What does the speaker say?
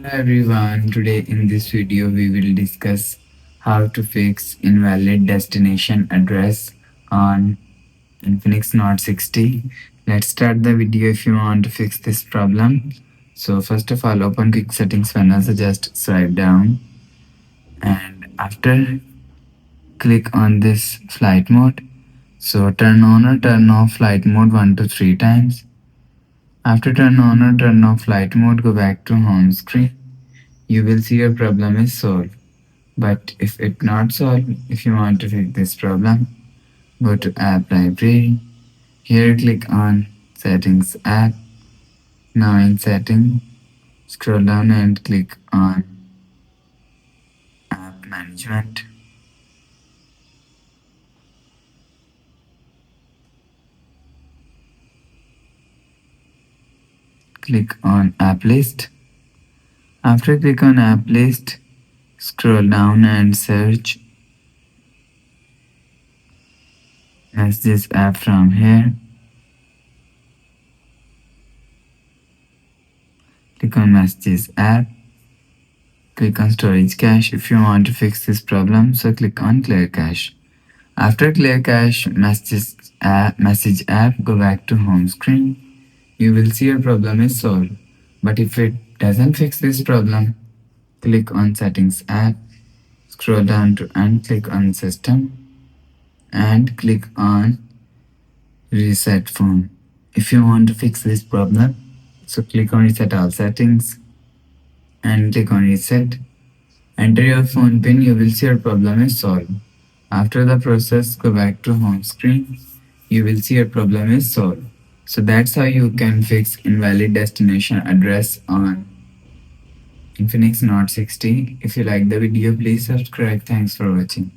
Hello everyone, today in this video we will discuss how to fix invalid destination address on Infinix Note 60. Let's start the video if you want to fix this problem. So first of all, open quick settings panel, so just swipe down and after click on this flight mode. So turn on or turn off flight mode 1 to 3 times. After turn on or turn off flight mode, go back to home screen. You will see your problem is solved. But if it not solved, if you want to fix this problem, go to app library. Here click on settings app. Now in setting, scroll down and click on app management. Click on app list. After click on app list, scroll down and search this app from here. Click on messages app. Click on storage cache if you want to fix this problem, so click on clear cache. After clear cache message app, go back to home screen. You will see your problem is solved. But if it doesn't fix this problem, click on settings app, scroll down to and click on system and click on reset phone. If you want to fix this problem, so click on reset all settings and click on reset. Enter your phone pin, you will see your problem is solved. After the process, go back to home screen. You will see your problem is solved. So that's how you can fix invalid destination address on Infinix Note 60. If you like the video, please subscribe. Thanks for watching.